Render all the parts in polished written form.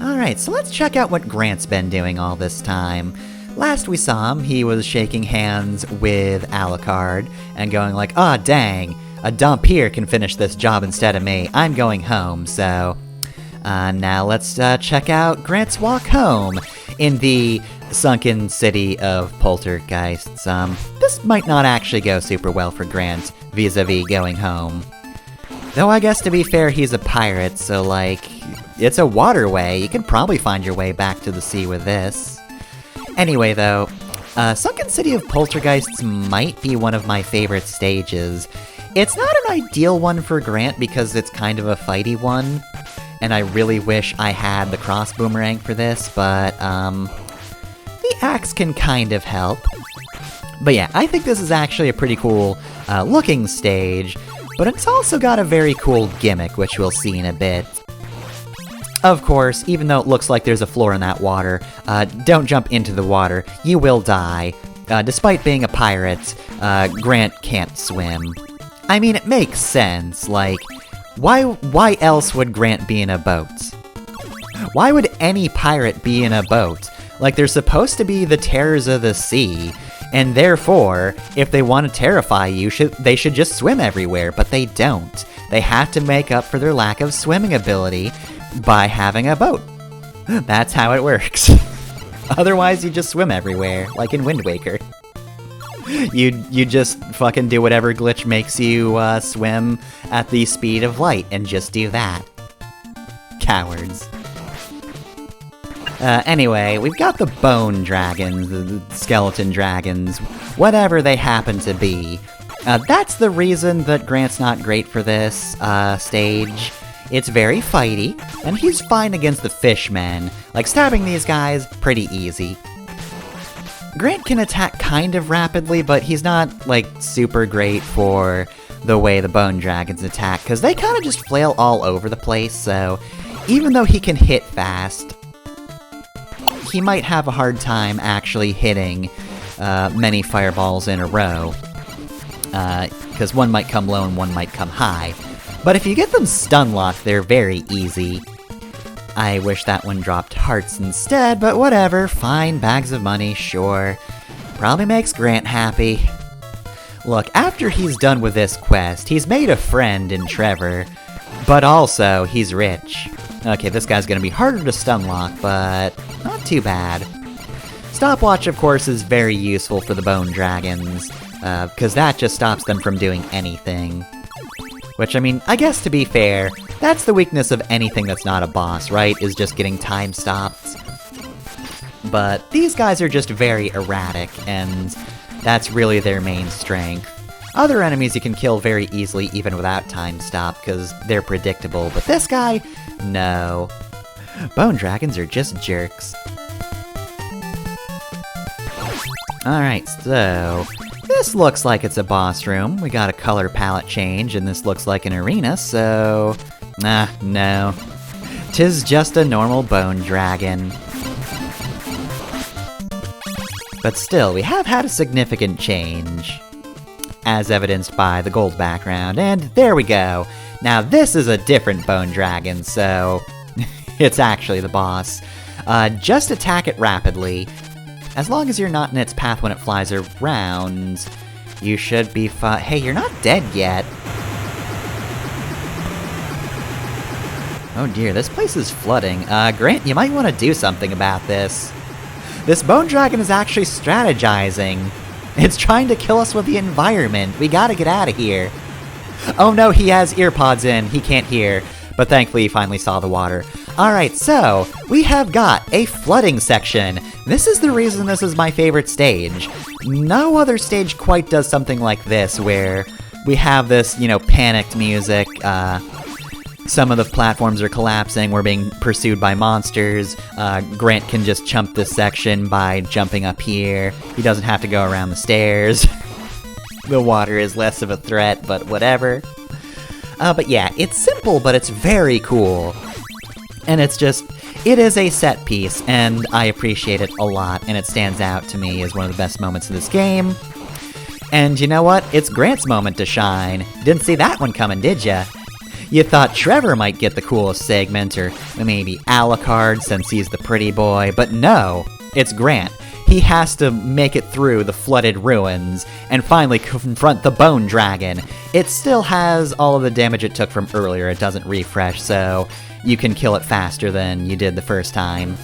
Alright, so let's check out what Grant's been doing all this time. Last we saw him, he was shaking hands with Alucard and going like, "Aw, dang, a dump here can finish this job instead of me. I'm going home," so... now let's check out Grant's walk home in the sunken city of poltergeists. This might not actually go super well for Grant vis-a-vis going home. Though I guess to be fair, he's a pirate, so like, it's a waterway. You can probably find your way back to the sea with this. Anyway though, Sunken City of Poltergeists might be one of my favorite stages. It's not an ideal one for Grant because it's kind of a fighty one, and I really wish I had the cross boomerang for this, but the axe can kind of help. But yeah, I think this is actually a pretty cool looking stage, but it's also got a very cool gimmick, which we'll see in a bit. Of course, even though it looks like there's a floor in that water, don't jump into the water, you will die. Despite being a pirate, Grant can't swim. I mean, it makes sense, like, why else would Grant be in a boat? Why would any pirate be in a boat? Like, they're supposed to be the terrors of the sea, and therefore, if they want to terrify you, they should just swim everywhere, but they don't. They have to make up for their lack of swimming ability by having a boat. That's how it works. Otherwise, you just swim everywhere, like in Wind Waker. You just fucking do whatever glitch makes you swim at the speed of light, and just do that. Cowards. Anyway, we've got the bone dragons, the skeleton dragons, whatever they happen to be. That's the reason that Grant's not great for this stage. It's very fighty, and he's fine against the fishmen. Like, stabbing these guys, pretty easy. Grant can attack kind of rapidly, but he's not, like, super great for the way the bone dragons attack, because they kind of just flail all over the place, so even though he can hit fast, he might have a hard time actually hitting many fireballs in a row, because one might come low and one might come high. But if you get them stun-locked, they're very easy. I wish that one dropped hearts instead, but whatever, fine, bags of money, sure. Probably makes Grant happy. Look, after he's done with this quest, he's made a friend in Trevor, but also, he's rich. Okay, this guy's gonna be harder to stun-lock, but not too bad. Stopwatch, of course, is very useful for the bone dragons, because that just stops them from doing anything. Which, I mean, I guess to be fair, that's the weakness of anything that's not a boss, right? Is just getting time stopped. But these guys are just very erratic, and that's really their main strength. Other enemies you can kill very easily even without time stop, because they're predictable, but this guy, no. Bone dragons are just jerks. Alright, so... this looks like it's a boss room. We got a color palette change, and this looks like an arena, so... no. 'Tis just a normal bone dragon. But still, we have had a significant change, as evidenced by the gold background, and there we go! Now this is a different bone dragon, so... it's actually the boss. Just attack it rapidly. As long as you're not in its path when it flies around, you should be fine. Hey, you're not dead yet. Oh dear, this place is flooding. Grant, you might want to do something about this. This bone dragon is actually strategizing. It's trying to kill us with the environment. We gotta get out of here. Oh no, he has ear pods in. He can't hear. But thankfully he finally saw the water. Alright, so, we have got a flooding section. This is the reason this is my favorite stage. No other stage quite does something like this, where we have this, you know, panicked music, some of the platforms are collapsing, we're being pursued by monsters, Grant can just chump this section by jumping up here, he doesn't have to go around the stairs. The water is less of a threat, but whatever. But yeah, it's simple, but it's very cool. And it's just, it is a set piece, and I appreciate it a lot, and it stands out to me as one of the best moments of this game. And you know what? It's Grant's moment to shine. Didn't see that one coming, did ya? You thought Trevor might get the coolest segment, or maybe Alucard since he's the pretty boy, but no, it's Grant. He has to make it through the flooded ruins and finally confront the Bone Dragon. It still has all of the damage it took from earlier, it doesn't refresh, so you can kill it faster than you did the first time.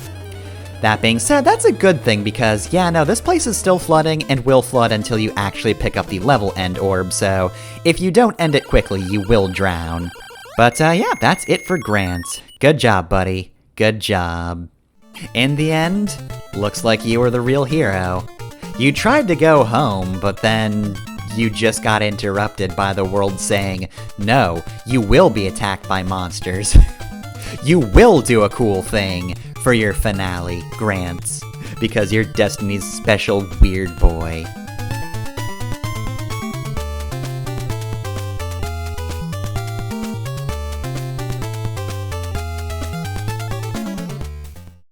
That being said, that's a good thing because, yeah, no, this place is still flooding and will flood until you actually pick up the level end orb, so if you don't end it quickly, you will drown. But yeah, that's it for Grant. Good job, buddy. Good job. In the end, looks like you were the real hero. You tried to go home, but then you just got interrupted by the world saying, no, you will be attacked by monsters. You will do a cool thing for your finale, Grant, because you're Destiny's special weird boy.